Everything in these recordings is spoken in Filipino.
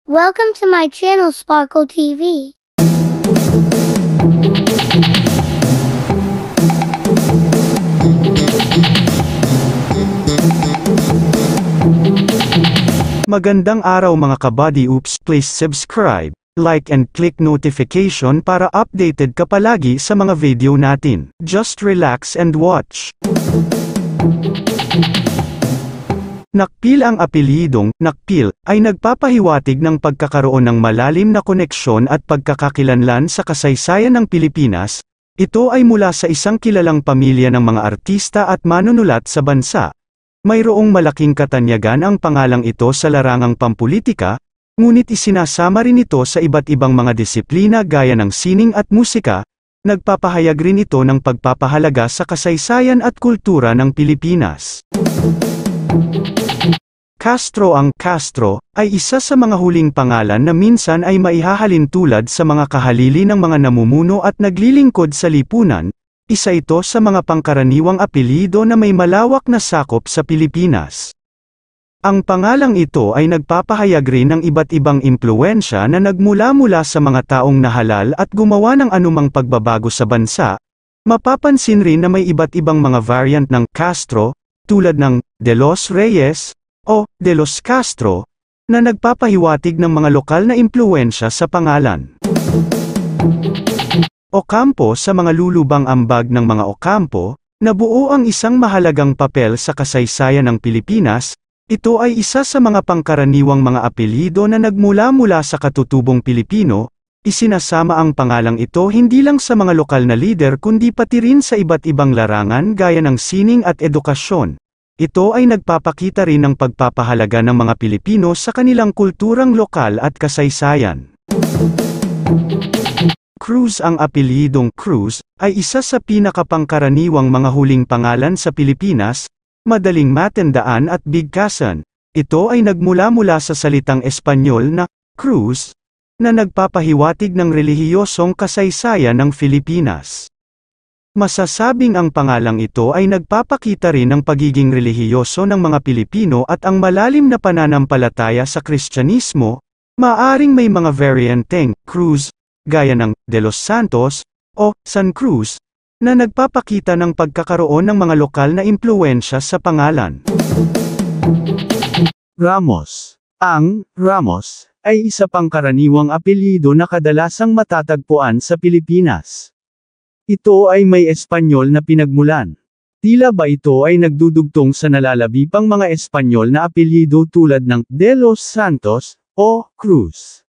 Welcome to my channel Sparkle TV. Magandang araw mga kabady. Please subscribe, like and click notification para updated ka palagi sa mga video natin. Just relax and watch. Nakpil. Ang apelyidong Nakpil ay nagpapahiwatig ng pagkakaroon ng malalim na koneksyon at pagkakakilanlan sa kasaysayan ng Pilipinas. Ito ay mula sa isang kilalang pamilya ng mga artista at manunulat sa bansa. Mayroong malaking katanyagan ang pangalang ito sa larangang pampulitika, ngunit isinasama rin ito sa iba't ibang mga disiplina gaya ng sining at musika. Nagpapahayag rin ito ng pagpapahalaga sa kasaysayan at kultura ng Pilipinas. Castro. Ang Castro ay isa sa mga huling pangalan na minsan ay maihahalin tulad sa mga kahalili ng mga namumuno at naglilingkod sa lipunan. Isa ito sa mga pangkaraniwang apelyido na may malawak na sakop sa Pilipinas. Ang pangalang ito ay nagpapahayag rin ng iba't ibang impluwensya na nagmula-mula sa mga taong nahalal at gumawa ng anumang pagbabago sa bansa. Mapapansin rin na may iba't ibang mga variant ng Castro, tulad ng De los Reyes o De los Castro, na nagpapahiwatig ng mga lokal na impluwensya sa pangalan. Ocampo. Sa mga lulubang ambag ng mga Ocampo, nabuo ang isang mahalagang papel sa kasaysayan ng Pilipinas. Ito ay isa sa mga pangkaraniwang mga apelyido na nagmula-mula sa katutubong Pilipino. Isinasama ang pangalang ito hindi lang sa mga lokal na lider kundi pati rin sa iba't ibang larangan gaya ng sining at edukasyon. Ito ay nagpapakita rin ng pagpapahalaga ng mga Pilipino sa kanilang kulturang lokal at kasaysayan. Cruz. Ang apelyidong Cruz ay isa sa pinakapangkaraniwang mga huling pangalan sa Pilipinas, madaling matandaan at bigkasan. Ito ay nagmula-mula sa salitang Espanyol na Cruz, na nagpapahiwatig ng relihiyosong kasaysayan ng Pilipinas. Masasabing ang pangalang ito ay nagpapakita rin ng pagiging relihiyoso ng mga Pilipino at ang malalim na pananampalataya sa Kristyanismo. Maaring may mga varianteng Cruz, gaya ng De los Santos o San Cruz, na nagpapakita ng pagkakaroon ng mga lokal na impluwensya sa pangalan. Ramos. Ang Ramos ay isa pang karaniwang apelyido na kadalasang matatagpuan sa Pilipinas. Ito ay may Espanyol na pinagmulan. Tila ba ito ay nagdudugtong sa nalalabi pang mga Espanyol na apelyido tulad ng De los Santos o Cruz.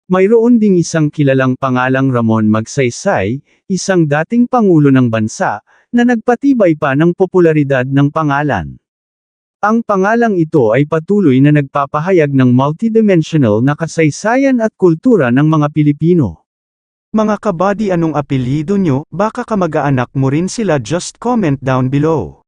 Mayroon ding isang kilalang pangalang Ramon Magsaysay, isang dating pangulo ng bansa, na nagpatibay pa ng popularidad ng pangalan. Ang pangalang ito ay patuloy na nagpapahayag ng multidimensional na kasaysayan at kultura ng mga Pilipino. Mga kabady, anong apelyido nyo? Baka kamag-anak mo rin sila? Just comment down below.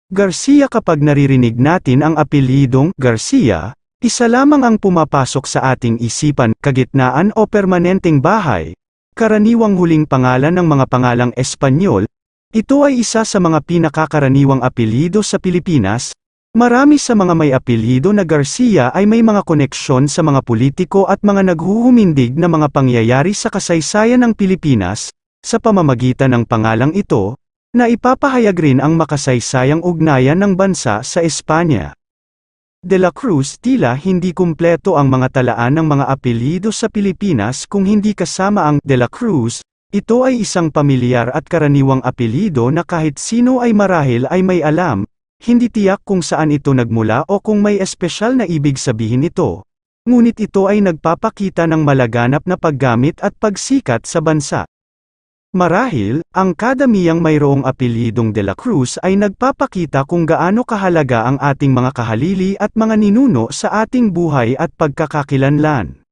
Garcia. Kapag naririnig natin ang apelyidong Garcia, isa lamang ang pumapasok sa ating isipan, kagitnaan o permanenteng bahay. Karaniwang huling pangalan ng mga pangalang Espanyol. Ito ay isa sa mga pinakakaraniwang apelyido sa Pilipinas. Marami sa mga may apelyido na Garcia ay may mga koneksyon sa mga politiko at mga naghuhumindig na mga pangyayari sa kasaysayan ng Pilipinas. Sa pamamagitan ng pangalang ito, na ipapahayag rin ang makasaysayang ugnayan ng bansa sa Espanya. De la Cruz. Tila hindi kumpleto ang mga talaan ng mga apelyido sa Pilipinas kung hindi kasama ang De la Cruz. Ito ay isang pamilyar at karaniwang apelyido na kahit sino ay marahil ay may alam. Hindi tiyak kung saan ito nagmula o kung may espesyal na ibig sabihin ito. Ngunit ito ay nagpapakita ng malaganap na paggamit at pagsikat sa bansa. Marahil, ang kadamihang mayroong apelyidong De la Cruz ay nagpapakita kung gaano kahalaga ang ating mga kahalili at mga ninuno sa ating buhay at pagkakakilanlan.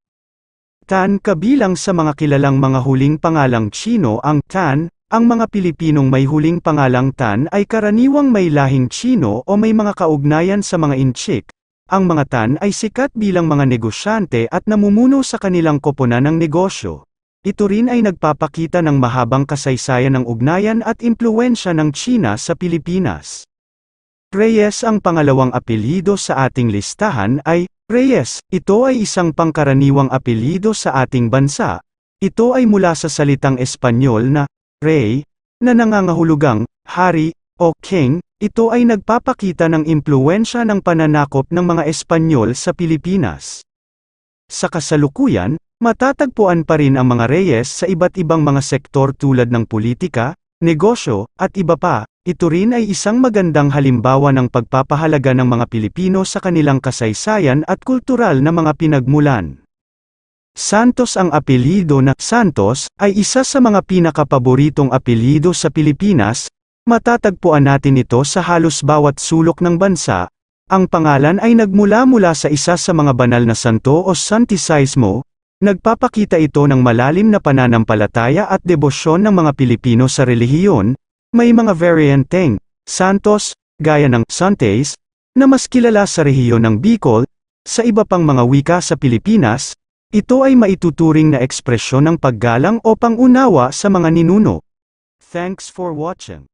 Tan. Kabilang sa mga kilalang mga huling pangalang Chino ang Tan. Ang mga Pilipinong may huling pangalang Tan ay karaniwang may lahing Chino o may mga kaugnayan sa mga Inchik. Ang mga Tan ay sikat bilang mga negosyante at namumuno sa kanilang koponan ng negosyo. Ito rin ay nagpapakita ng mahabang kasaysayan ng ugnayan at impluwensya ng China sa Pilipinas. Reyes. Ang pangalawang apelyido sa ating listahan ay Reyes, ito ay isang pangkaraniwang apelyido sa ating bansa. Ito ay mula sa salitang Espanyol na rey, na nangangahulugang hari o king. Ito ay nagpapakita ng impluwensya ng pananakop ng mga Espanyol sa Pilipinas. Sa kasalukuyan, matatagpuan pa rin ang mga Reyes sa iba't ibang mga sektor tulad ng politika, negosyo, at iba pa. Ito rin ay isang magandang halimbawa ng pagpapahalaga ng mga Pilipino sa kanilang kasaysayan at kultural na mga pinagmulan. Santos. Ang apelyido na Santos ay isa sa mga pinakapaboritong apelyido sa Pilipinas. Matatagpuan natin ito sa halos bawat sulok ng bansa. Ang pangalan ay nagmula mula sa isa sa mga banal na santo o santisismo. Nagpapakita ito ng malalim na pananampalataya at debosyon ng mga Pilipino sa relihiyon. May mga varianteng Santos, gaya ng Santes, na mas kilala sa rehiyon ng Bicol. Sa iba pang mga wika sa Pilipinas, ito ay maituturing na ekspresyon ng paggalang o pangunawa sa mga ninuno. Thanks for watching.